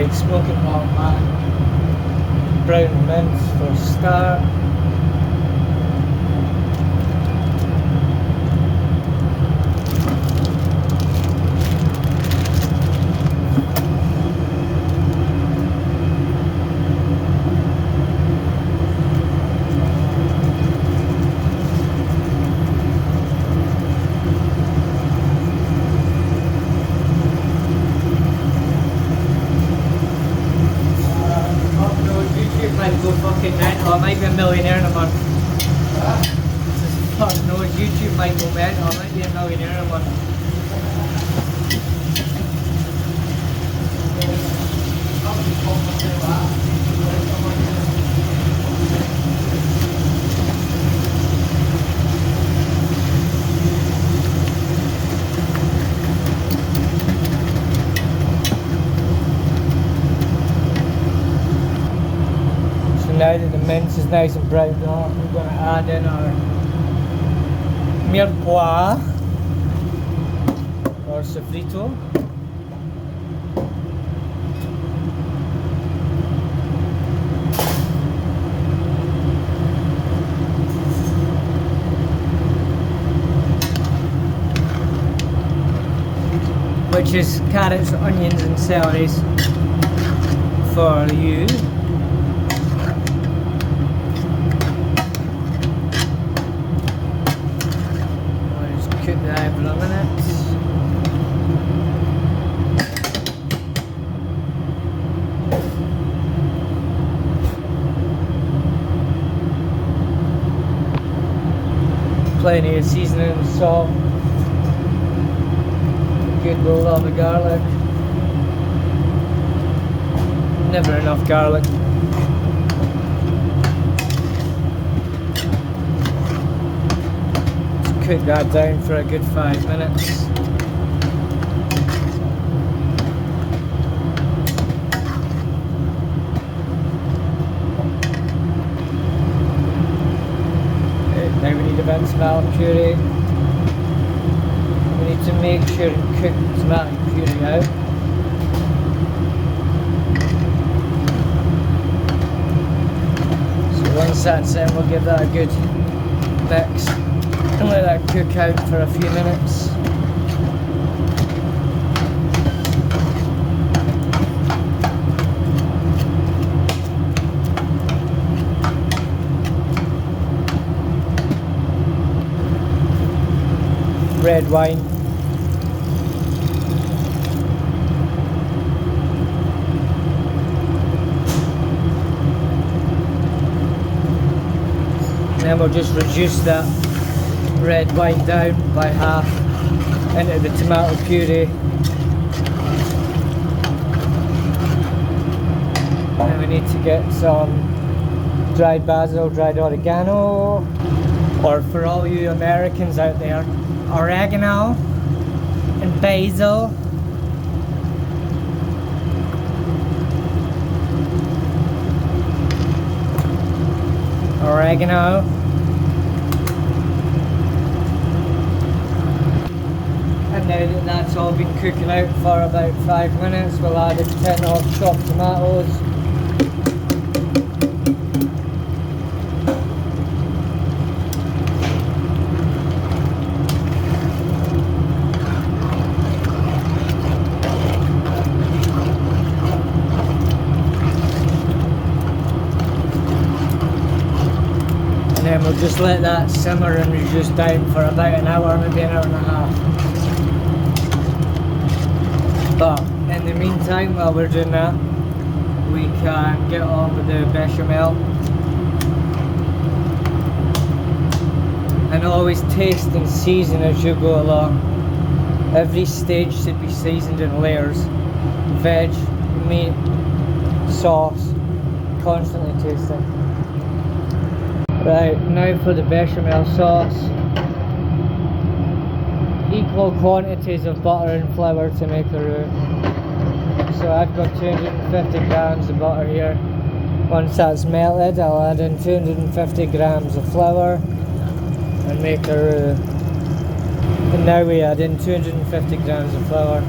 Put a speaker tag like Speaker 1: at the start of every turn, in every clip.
Speaker 1: Right, smoking hot man. Brown mince for start. Mental. I might be a millionaire in a month. Fuck knows, YouTube might go mental. I might be a millionaire in a month. Now that the mince is nice and browned up, we're going to add in our mirepoix or sofrito. Which is carrots, onions and celeries for you. Cook that for a minute. Plenty of seasoning and salt. Good roll of the garlic. Never enough garlic. Cook that down for a good 5 minutes. Now we need a bit of tomato puree. We need to make sure and cook the tomato puree out. So once that's in, we'll give that a good mix. And let that cook out for a few minutes. Red wine. And then we'll just reduce that red wine down by half into the tomato puree. And we need to get some dried basil, dried oregano, or for all you Americans out there, oregano and basil. Oregano. Now that that's all been cooking out for about 5 minutes, we'll add a tin of chopped tomatoes. And then we'll just let that simmer and reduce down for about an hour, maybe an hour and a half. But in the meantime, while we're doing that, we can get on with the bechamel. And always taste and season as you go along. Every stage should be seasoned in layers. Veg, meat, sauce, constantly tasting. Right, now for the bechamel sauce. Equal quantities of butter and flour to make a roux. So I've got 250 grams of butter here. Once that's melted, I'll add in 250 grams of flour and make a roux. And now we add in 250 grams of flour.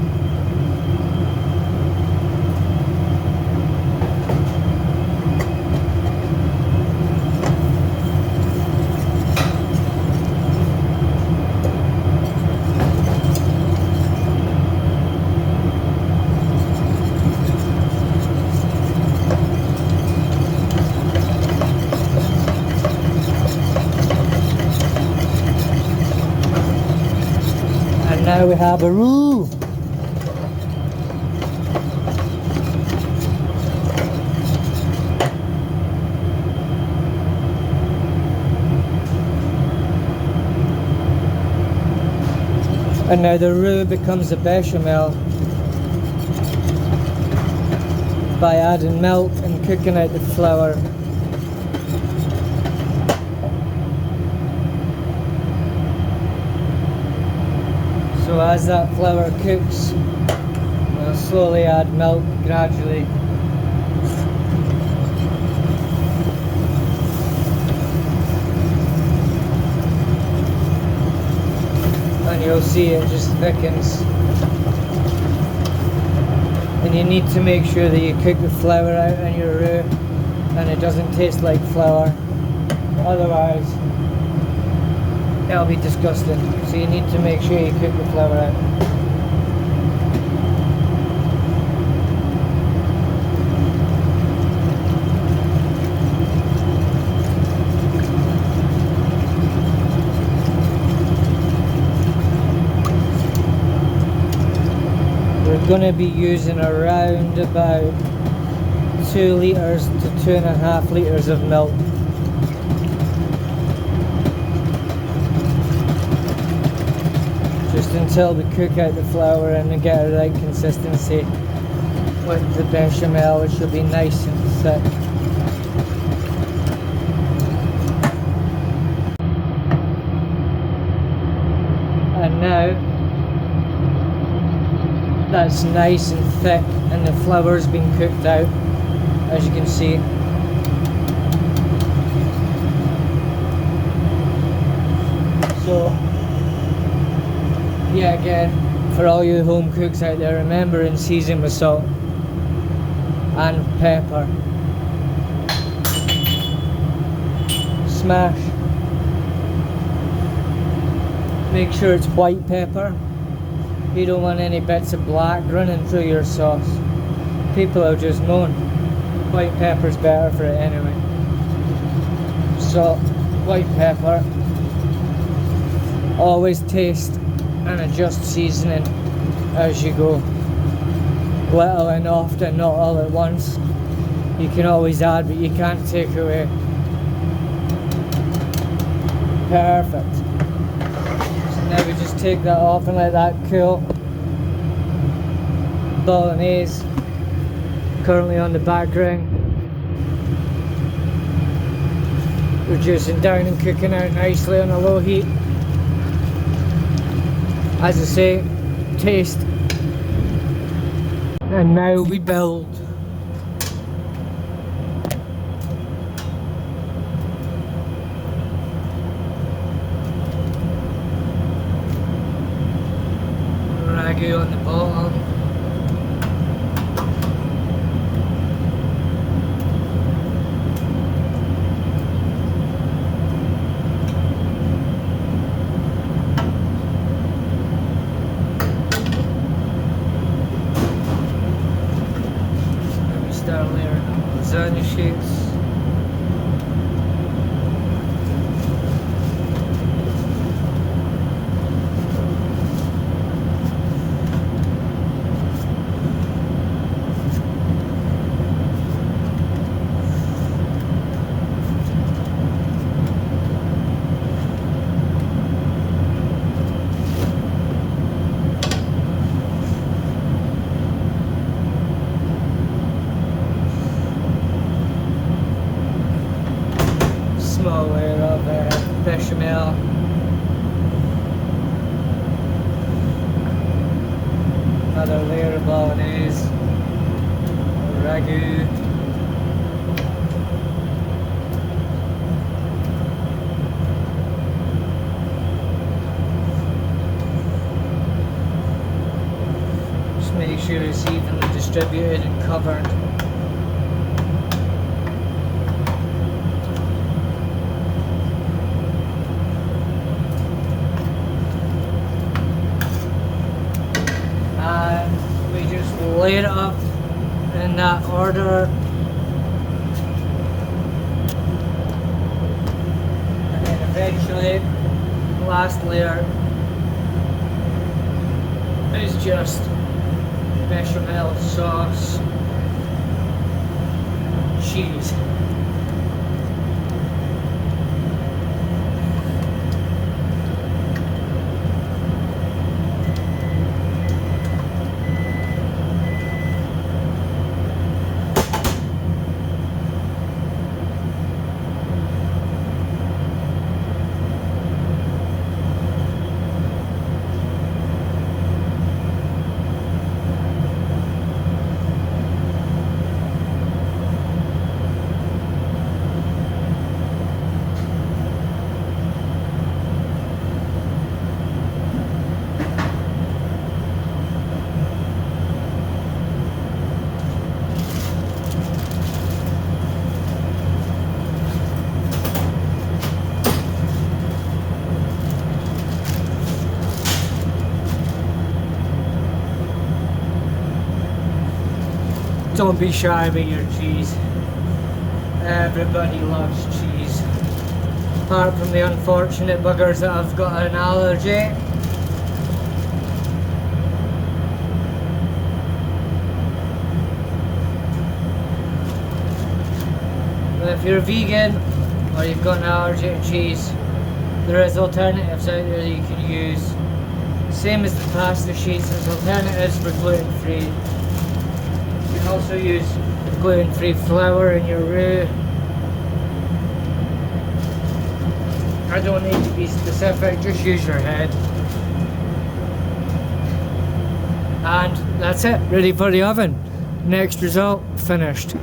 Speaker 1: now we have a roux. And now the roux becomes a bechamel by adding milk and cooking out the flour. So as that flour cooks, we'll slowly add milk gradually. And you'll see it just thickens. And you need to make sure that you cook the flour out in your roux and it doesn't taste like flour. Otherwise, it'll be disgusting. So you need to make sure you cook the flour out. We're going to be using around about 2 litres to 2.5 litres of milk. Just until we cook out the flour and get a right consistency with the bechamel, which will be nice and thick. And now that's nice and thick and the flour's been cooked out, as you can see. So yeah, again, for all you home cooks out there, remember and season with salt and pepper. Smash. Make sure it's white pepper. You don't want any bits of black running through your sauce. People will just moan. White pepper's better for it anyway. Salt, white pepper. Always taste and adjust seasoning as you go. Little and often, not all at once. You can always add, but you can't take away. Perfect. So now we just take that off and let that cool. Bolognese currently on the background. Reducing down and cooking out nicely on a low heat. As I say, taste. And now we build. Ragu on the bottom. Start layering lasagna sheets. Small layer of bechamel. Another layer of bolognese. Ragu. Just make sure it's evenly distributed and covered. Lay it up in that order, and then eventually last layer is just bechamel sauce, cheese. Don't be shy with your cheese. Everybody loves cheese. Apart from the unfortunate buggers that have got an allergy. But if you're vegan or you've got an allergy to cheese, there is alternatives out there that you can use. Same as the pasta sheets, there's alternatives for gluten-free. You can also use gluten-free flour in your roux. I don't need to be specific, just use your head. And that's it, ready for the oven. Next result, finished.